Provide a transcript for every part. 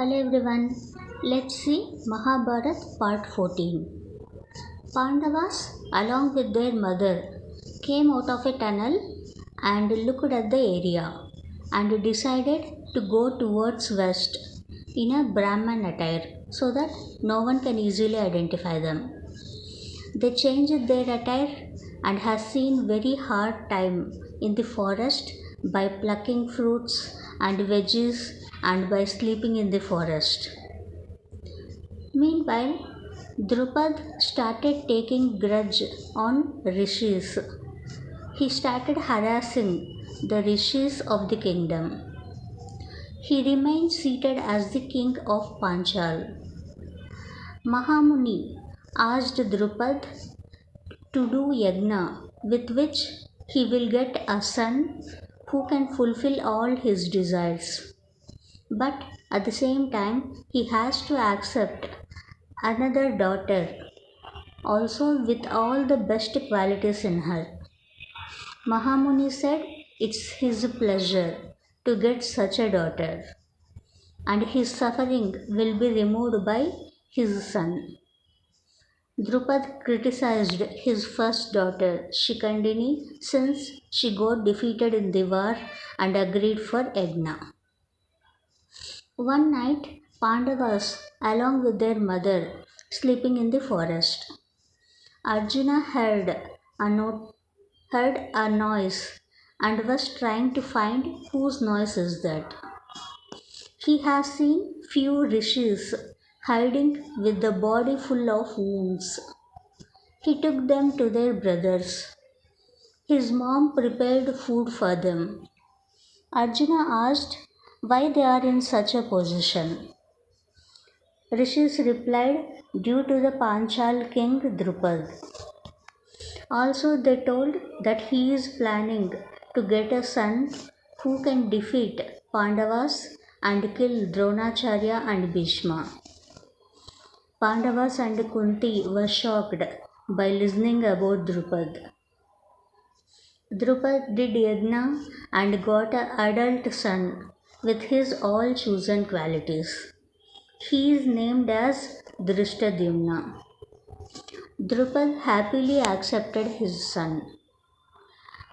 Hello everyone, let's see Mahabharat Part 14. Pandavas, along with their mother, came out of a tunnel and looked at the area and decided to go towards west in a Brahman attire so that no one can easily identify them. They changed their attire and have seen very hard time in the forest by plucking fruits and veggies and by sleeping in the forest. Meanwhile, Drupad started taking grudge on rishis. He started harassing the rishis of the kingdom. He remained seated as the king of Panchal. Mahamuni asked Drupad to do yagna with which he will get a son who can fulfill all his desires. But at the same time, he has to accept another daughter, also with all the best qualities in her. Mahamuni said it's his pleasure to get such a daughter, and his suffering will be removed by his son. Drupad criticized his first daughter, Shikandini, since she got defeated in the war and agreed for Yagna. One night, Pandavas, along with their mother, sleeping in the forest. Arjuna heard a noise and was trying to find whose noise is that. He has seen few rishis hiding with the body full of wounds. He took them to their brothers. His mom prepared food for them. Arjuna asked why they are in such a position. Rishis replied, due to the Panchal king Drupad. Also, they told that he is planning to get a son who can defeat Pandavas and kill Dronacharya and Bhishma. Pandavas and Kunti were shocked by listening about Drupad. Drupad did yagna and got an adult son with his all chosen qualities. He is named as Drishtadyumna. Drupad happily accepted his son.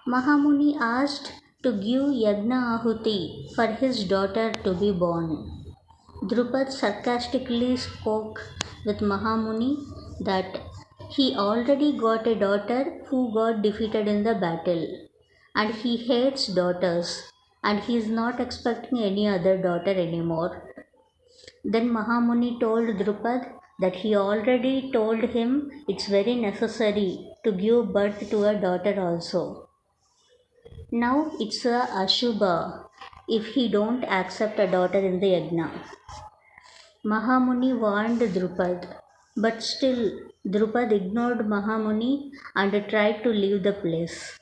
Mahamuni asked to give yagna ahuti for his daughter to be born. Drupad sarcastically spoke with Mahamuni that he already got a daughter who got defeated in the battle, and he hates daughters, and he is not expecting any other daughter anymore. Then Mahamuni told Drupad that he already told him it's very necessary to give birth to a daughter also. Now it's a Ashubha if he don't accept a daughter in the yagna. Mahamuni warned Drupad, but still Drupad ignored Mahamuni and tried to leave the place.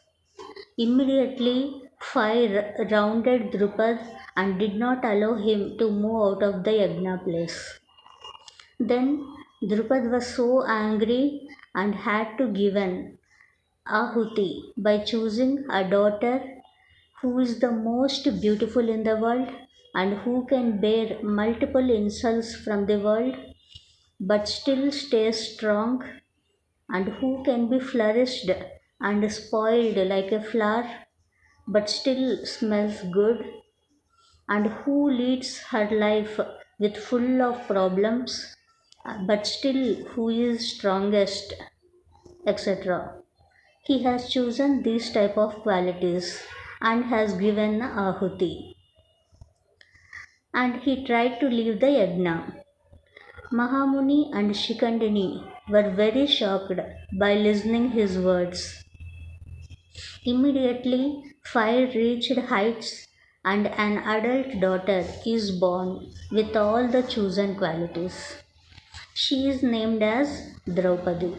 Immediately, fire rounded Drupad and did not allow him to move out of the yagna place. Then Drupad was so angry and had to give an ahuti by choosing a daughter who is the most beautiful in the world and who can bear multiple insults from the world but still stays strong, and who can be flourished and spoiled like a flower but still smells good, and who leads her life with full of problems but still who is strongest, etc. He has chosen these type of qualities and has given ahuti, and he tried to leave the yagna. Mahamuni and Shikandini were very shocked by listening his words. Immediately, fire reached heights and an adult daughter is born with all the chosen qualities. She is named as Draupadi.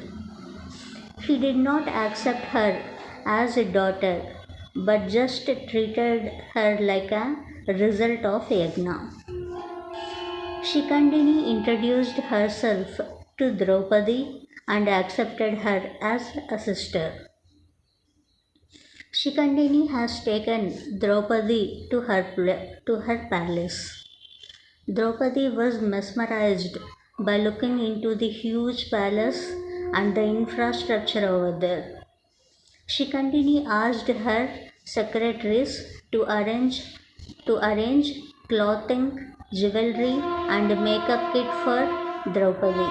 He did not accept her as a daughter but just treated her like a result of yagna. Shikandini introduced herself to Draupadi and accepted her as a sister. Shikandini has taken Draupadi to her palace. Draupadi was mesmerized by looking into the huge palace and the infrastructure over there. Shikandini asked her secretaries to arrange clothing, jewelry, and makeup kit for Draupadi.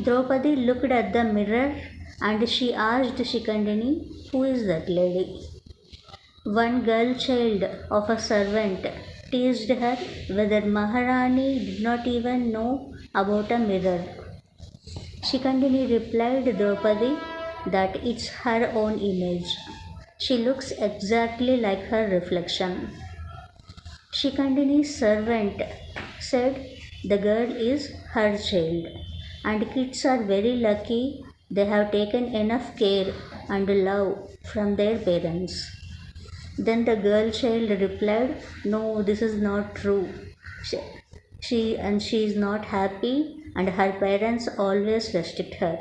Draupadi looked at the mirror and she asked Shikandini, "Who is that lady?" One girl child of a servant teased her whether Maharani did not even know about a mirror. Shikandini replied Draupadi that it's her own image. She looks exactly like her reflection. Shikandini's servant said the girl is her child, and kids are very lucky they have taken enough care and love from their parents. Then the girl child replied, "No, this is not true. She, she is not happy, and her parents always restrict her."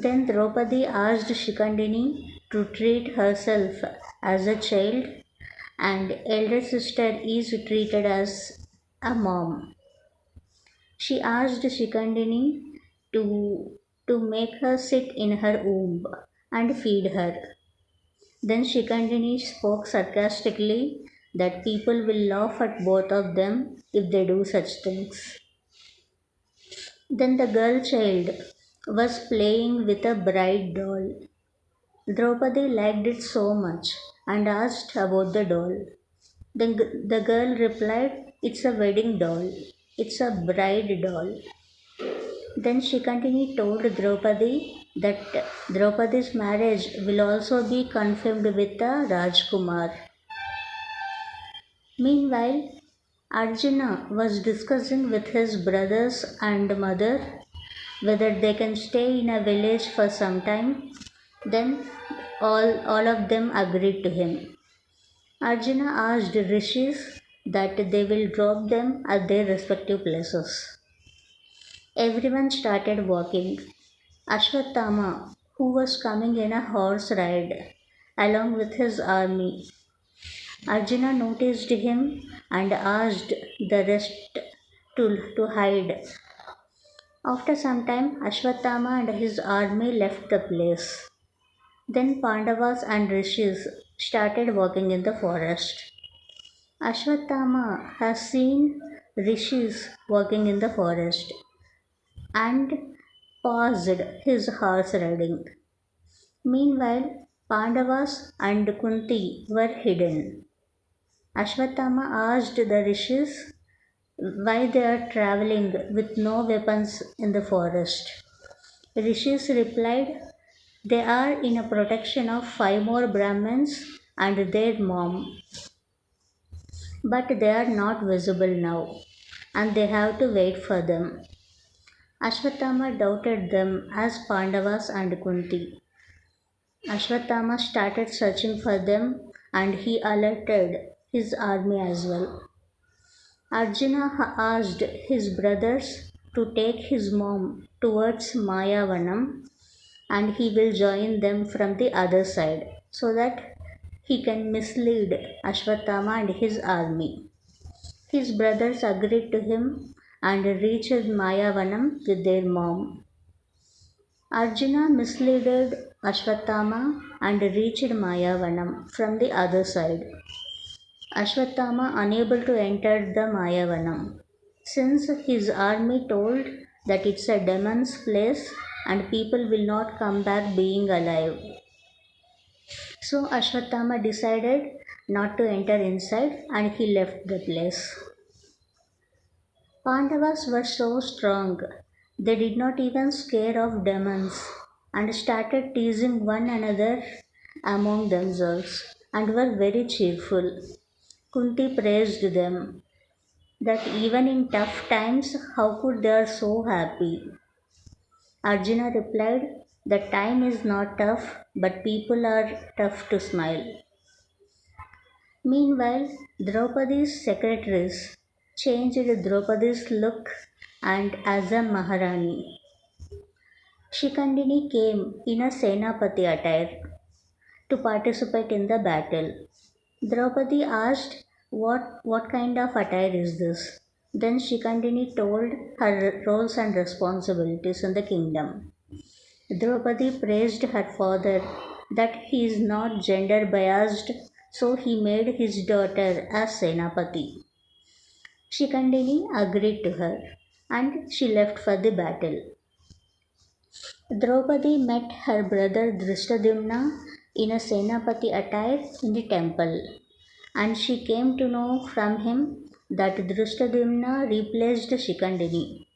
Then Draupadi asked Shikandini to treat herself as a child, and elder sister is treated as a mom. She asked Shikandini to make her sit in her womb and feed her. Then Shikandini spoke sarcastically that people will laugh at both of them if they do such things. Then the girl child was playing with a bright doll. Draupadi liked it so much and asked about the doll. Then the girl replied, "It's a wedding doll. It's a bride doll." Then Shikandini told Draupadi that Draupadi's marriage will also be confirmed with a Rajkumar. Meanwhile, Arjuna was discussing with his brothers and mother whether they can stay in a village for some time. Then all of them agreed to him. Arjuna asked rishis that they will drop them at their respective places. Everyone started walking. Ashwatthama, who was coming in a horse ride along with his army, Arjuna noticed him and asked the rest to hide. After some time, Ashwatthama and his army left the place. Then Pandavas and Rishis started walking in the forest. Ashwatthama has seen Rishis walking in the forest and paused his horse riding. Meanwhile, Pandavas and Kunti were hidden. Ashwatthama asked the Rishis why they are traveling with no weapons in the forest. Rishis replied, "They are in a protection of 5 more Brahmins and their mom, but they are not visible now, and they have to wait for them." Ashwatthama doubted them as Pandavas and Kunti. Ashwatthama started searching for them and he alerted his army as well. Arjuna asked his brothers to take his mom towards Mayavanam and he will join them from the other side so that he can mislead Ashwatthama and his army. His brothers agreed to him and reached Mayavanam with their mom. Arjuna misled Ashwatthama and reached Mayavanam from the other side. Ashwatthama unable to enter the Mayavanam, since his army told that it's a demon's place and people will not come back being alive. So Ashwatthama decided not to enter inside and he left the place. Pandavas were so strong, they did not even scare of demons and started teasing one another among themselves and were very cheerful. Kunti praised them that even in tough times, how could they are so happy? Arjuna replied, "The time is not tough, but people are tough to smile." Meanwhile, Draupadi's secretaries changed Draupadi's look and as a Maharani. Shikandini came in a Senapati attire to participate in the battle. Draupadi asked What kind of attire is this? Then Shikandini told her roles and responsibilities in the kingdom. Draupadi praised her father that he is not gender biased, so he made his daughter as Senapati. Shikandini agreed to her and she left for the battle. Draupadi met her brother Drishtadyumna in a Senapati attire in the temple, and she came to know from him that Drishtadyumna replaced Shikandini.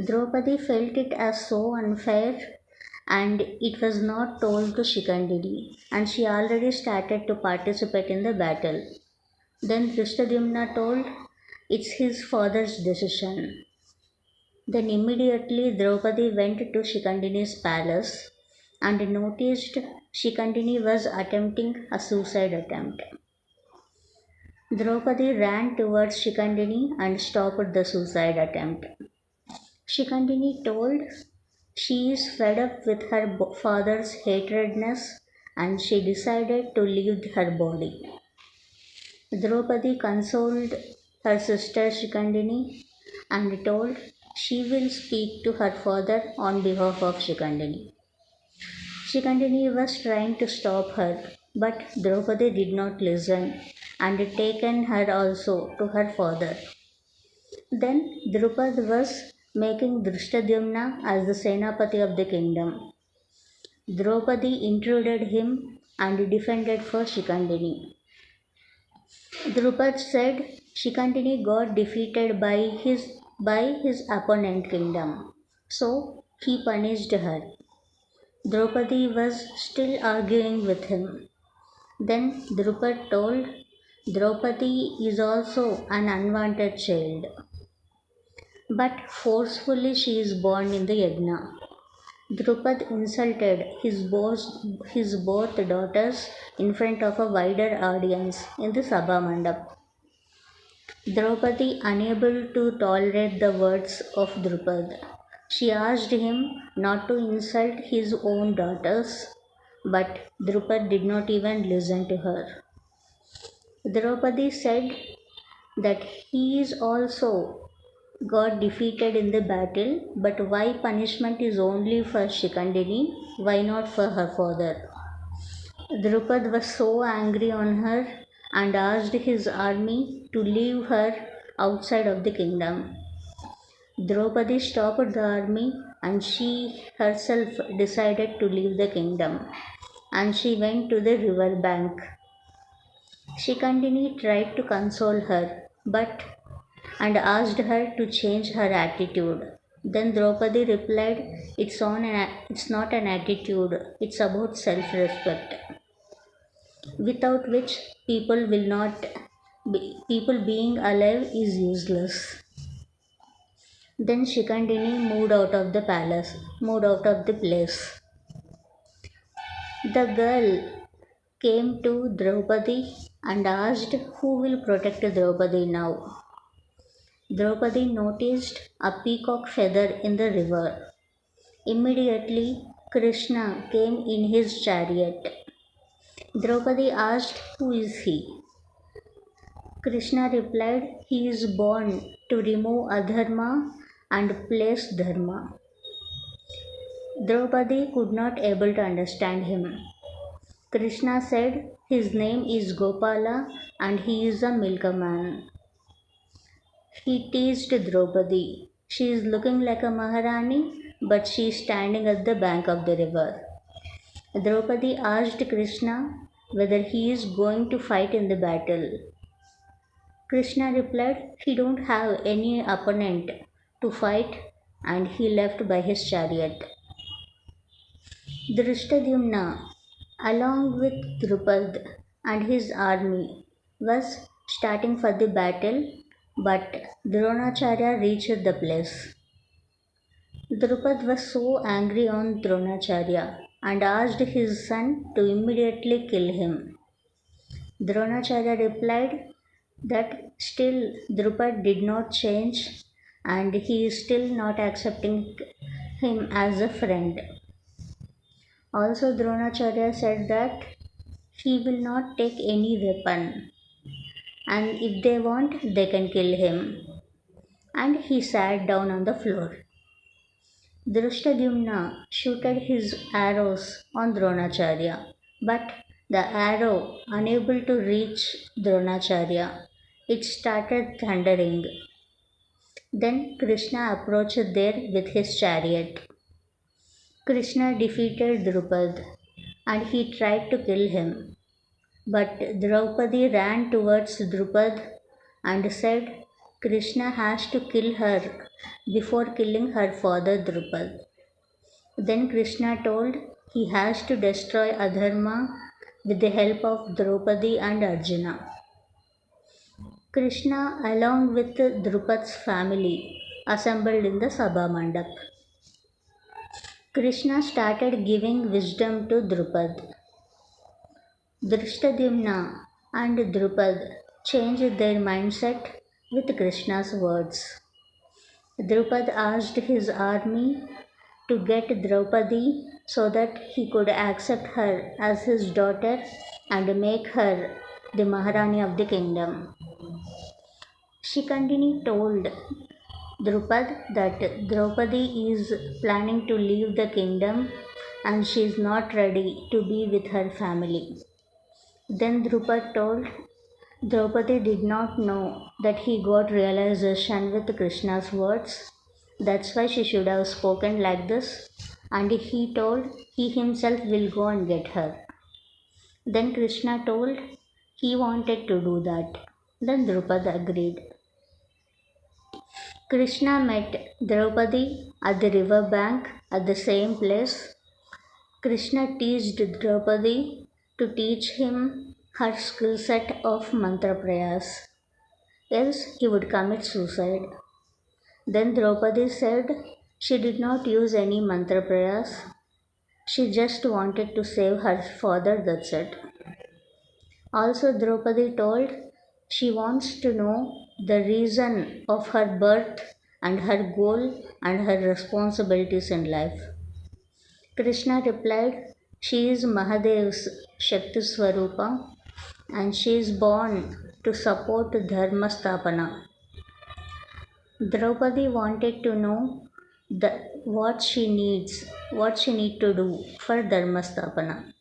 Draupadi felt it as so unfair and it was not told to Shikandini, and she already started to participate in the battle. Then Drishtadyumna told, "It's his father's decision." Then immediately Draupadi went to Shikandini's palace and noticed Shikandini was attempting a suicide attempt. Draupadi ran towards Shikandini and stopped the suicide attempt. Shikandini told she is fed up with her father's hatredness and she decided to leave her body. Draupadi consoled her sister Shikandini and told she will speak to her father on behalf of Shikandini. Shikandini was trying to stop her, but Draupadi did not listen and taken her also to her father. Then Drupad was making Drishtadyumna as the Senapati of the kingdom. Draupadi intruded him and defended for Shikandini. Drupad said Shikandini got defeated by his opponent kingdom, so he punished her. Draupadi was still arguing with him. Then Drupad told Draupadi is also an unwanted child, but forcefully she is born in the yajna. Drupad insulted his both daughters in front of a wider audience in the Sabha Mandap. Draupadi, unable to tolerate the words of Drupad, she asked him not to insult his own daughters, but Drupad did not even listen to her. Draupadi said that he is also got defeated in the battle, but why punishment is only for Shikandini? Why not for her father? Drupad was so angry on her and asked his army to leave her outside of the kingdom. Draupadi stopped the army and she herself decided to leave the kingdom and she went to the river bank. Shikandini tried to console her but and asked her to change her attitude. Then Draupadi replied, it's not an attitude, it's about self respect, without which people being alive is useless. Then Shikandini moved out of the place. The girl came to Draupadi and asked who will protect Draupadi now. Draupadi noticed a peacock feather in the river. Immediately, Krishna came in his chariot. Draupadi asked, "Who is he?" Krishna replied, "He is born to remove adharma and place dharma." Draupadi could not able to understand him. Krishna said, "His name is Gopala and he is a milkman." He teased Draupadi. She is looking like a Maharani, but she is standing at the bank of the river. Draupadi asked Krishna whether he is going to fight in the battle. Krishna replied, he don't have any opponent to fight and he left by his chariot. Drishtadyumna, along with Drupad and his army, was starting for the battle, but Dronacharya reached the place. Drupad was so angry on Dronacharya and asked his son to immediately kill him. Dronacharya replied that still Drupad did not change and he is still not accepting him as a friend. Also, Dronacharya said that he will not take any weapon. and if they want, they can kill him. And he sat down on the floor. Drishtadyumna shooted his arrows on Dronacharya, but the arrow, unable to reach Dronacharya, it started thundering. Then Krishna approached there with his chariot. Krishna defeated Drupad and he tried to kill him. But Draupadi ran towards Drupad and said Krishna has to kill her before killing her father Drupad. Then Krishna told he has to destroy Adharma with the help of Draupadi and Arjuna. Krishna, along with Drupad's family, assembled in the Sabha Mandap. Krishna started giving wisdom to Drupad. Drishtadyumna and Drupad changed their mindset with Krishna's words. Drupad asked his army to get Draupadi so that he could accept her as his daughter and make her the Maharani of the kingdom. Shikandini told Drupad that Draupadi is planning to leave the kingdom and she is not ready to be with her family. Then Drupad told Draupadi did not know that he got realization with Krishna's words. That's why she should have spoken like this. And he told he himself will go and get her. Then Krishna told he wanted to do that. Then Drupad agreed. Krishna met Draupadi at the river bank at the same place. Krishna teased Draupadi to teach him her skill set of mantra prayers, else he would commit suicide. Then Draupadi said she did not use any mantra prayers, she just wanted to save her father, that's it. Also, Draupadi told she wants to know the reason of her birth and her goal and her responsibilities in life. Krishna replied, she is Mahadev's Shakti Swarupa and she is born to support Dharma Stapana. Draupadi wanted to know what she needs, what she need to do for Dharma Stapana.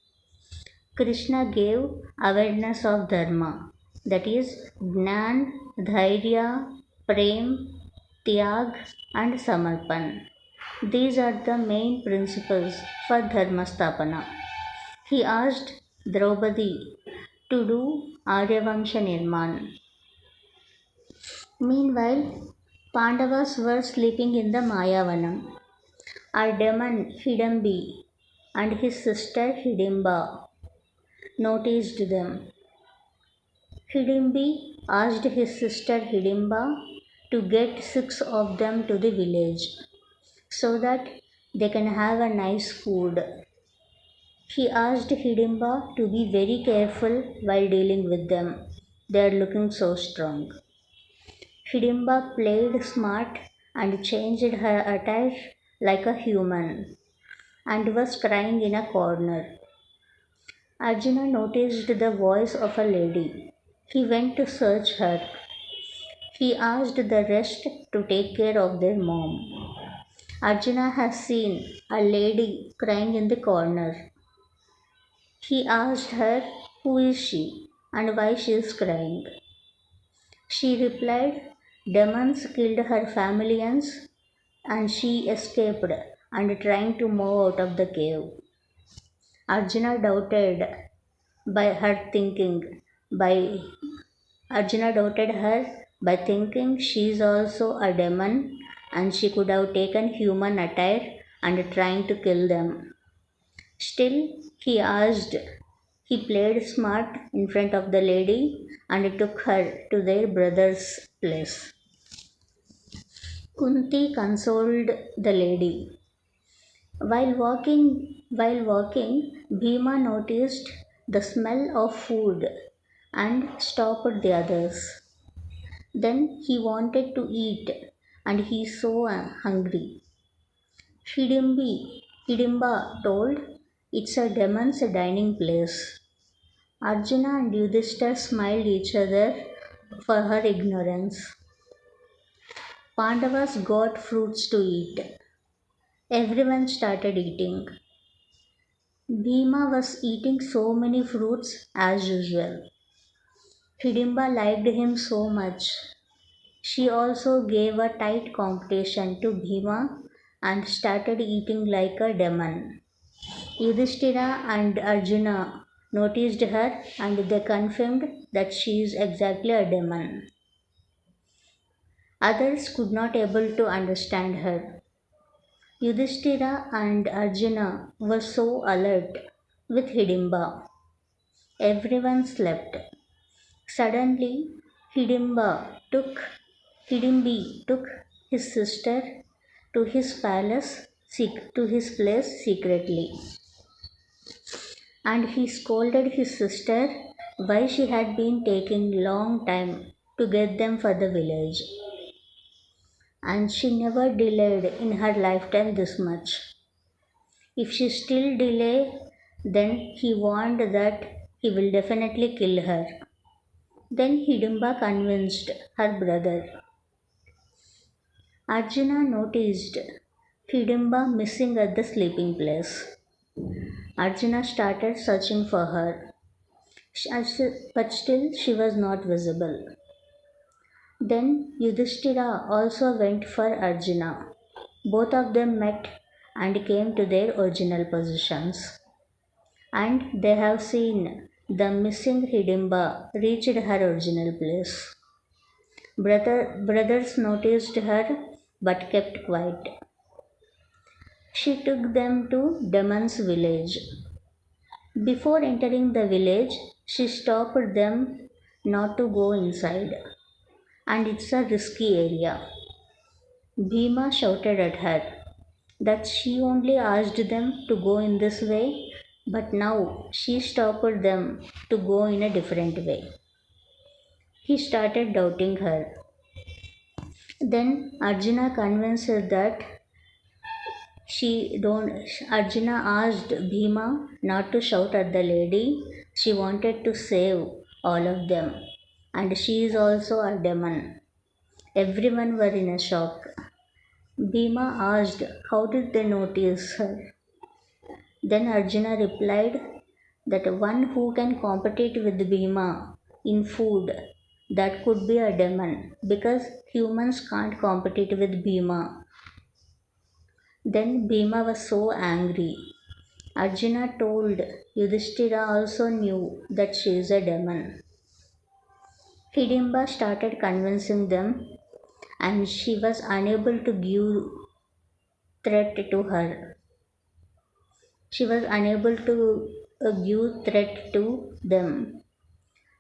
Krishna gave awareness of Dharma, that is Gnan, Dhairya, Prem, Tyag and Samarpan. These are the main principles for Dharma Stapana. He asked Draupadi to do Aryavamsha Nirman. Meanwhile, Pandavas were sleeping in the Mayavanam. Our demon Hidambi and his sister Hidimba noticed them. Hidimbi asked his sister Hidimba to get 6 of them to the village so that they can have a nice food. He asked Hidimba to be very careful while dealing with them. They are looking so strong. Hidimba played smart and changed her attire like a human and was crying in a corner. Arjuna noticed the voice of a lady. He went to search her. He asked the rest to take care of their mom. Arjuna has seen a lady crying in the corner. He asked her who is she and why she is crying. She replied, demons killed her familians and she escaped and trying to move out of the cave. Arjuna doubted by her thinking by Arjuna doubted her by thinking she is also a demon and she could have taken human attire and trying to kill them. Still, he played smart in front of the lady and took her to their brother's place. Kunti consoled the lady. While walking, Bhima noticed the smell of food and stopped the others. Then he wanted to eat and he so hungry. Hidimba told, it's a demon's dining place. Arjuna and Yudhishthira smiled each other for her ignorance. Pandavas got fruits to eat. Everyone started eating. Bhima was eating so many fruits as usual. Hidimba liked him so much. She also gave a tight competition to Bhima and started eating like a demon. Yudhishthira and Arjuna noticed her and they confirmed that she is exactly a demon. Others could not able to understand her. Yudhishthira and Arjuna were so alert with Hidimba. Everyone slept. Suddenly, Hidimba took Hidimbi took his sister to his to his place secretly, and he scolded his sister why she had been taking long time to get them for the village, and she never delayed in her lifetime this much. If she still delay, then he warned that he will definitely kill her. Then Hidimba convinced her brother. Arjuna noticed Hidimba missing at the sleeping place. Arjuna started searching for her, but still she was not visible. Then Yudhishthira also went for Arjuna. Both of them met and came to their original positions. And they have seen the missing Hidimba reached her original place. Brothers noticed her but kept quiet. She took them to Daman's village. Before entering the village, she stopped them not to go inside, and it's a risky area. Bhima shouted at her that she only asked them to go in this way, but now she stopped them to go in a different way. He started doubting her. Then Arjuna convinced her that she don't. Arjuna asked Bhima not to shout at the lady. She wanted to save all of them, and she is also a demon. Everyone were in a shock. Bhima asked how did they notice her. Then Arjuna replied that one who can compete with Bhima in food, that could be a demon because humans can't compete with Bhima. Then Bhima was so angry. Arjuna told Yudhishthira also knew that she is a demon. Hidimba started convincing them and she was unable to give threat to her. She was unable to give threat to them.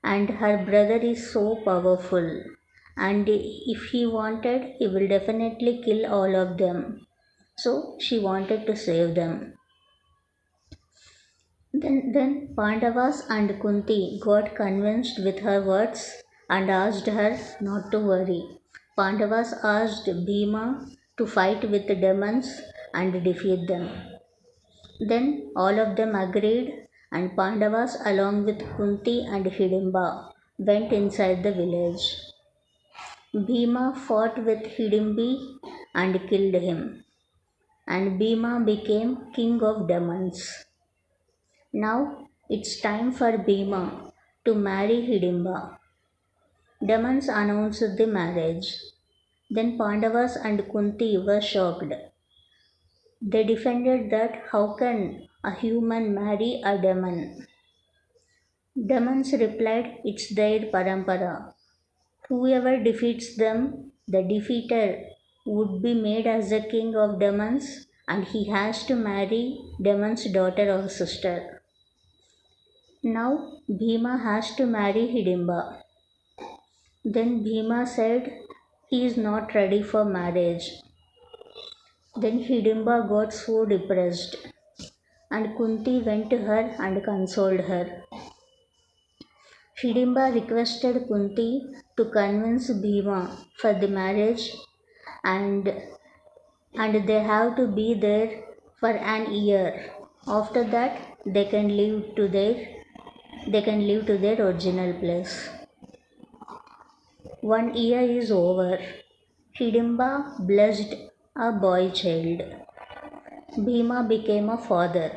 And her brother is so powerful. And if he wanted, he will definitely kill all of them. So she wanted to save them. Then Pandavas and Kunti got convinced with her words and asked her not to worry. Pandavas asked Bhima to fight with the demons and defeat them. Then all of them agreed, and Pandavas, along with Kunti and Hidimba, went inside the village. Bhima fought with Hidimbi and killed him, and Bhima became king of demons. Now it's time for Bhima to marry Hidimba. Demons announced the marriage. Then Pandavas and Kunti were shocked. They defended that how can a human marry a demon? Demons replied, it's their parampara. Whoever defeats them, the defeater, would be made as the king of demons and he has to marry demon's daughter or sister. Now Bhima has to marry Hidimba. Then Bhima said he is not ready for marriage. Then Hidimba got so depressed and Kunti went to her and consoled her. Hidimba requested Kunti to convince Bhima for the marriage and they have to be there for an year. After that they can leave to their original place. 1 year is over. Hidimba blessed a boy child. Bhima became a father.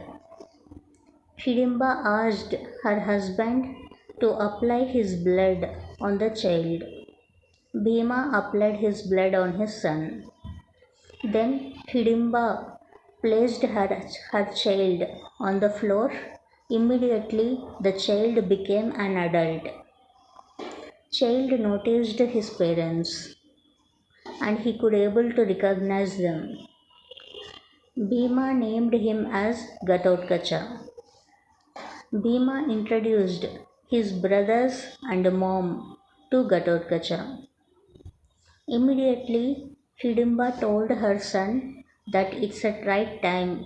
Hidimba asked her husband to apply his blood on the child. Bhima applied his blood on his son. Then Hidimba placed her child on the floor. Immediately the child became an adult. Child noticed his parents and he could able to recognize them. Bhima named him as Gatotkacha. Bhima introduced his brothers and mom to Gatotkacha. Immediately, Hidimba told her son that it's a right time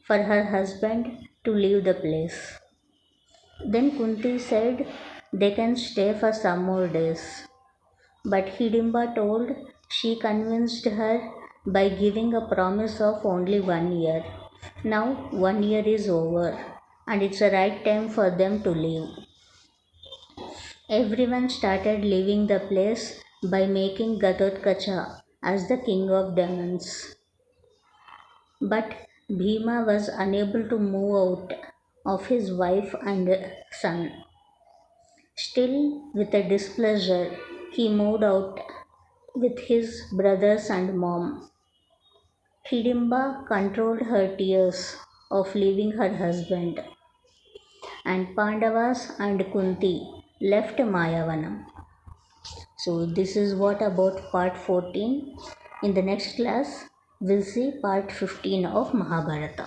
for her husband to leave the place. Then Kunti said they can stay for some more days. But Hidimba told she convinced her by giving a promise of only 1 year. Now 1 year is over and it's a right time for them to leave. Everyone started leaving the place by making Gatotkacha as the king of demons. But Bhima was unable to move out of his wife and son. Still, with a displeasure, he moved out with his brothers and mom. Hidimba controlled her tears of leaving her husband, and Pandavas and Kunti left Mayavanam. So, this is what about part 14. In the next class, we'll see part 15 of Mahabharata.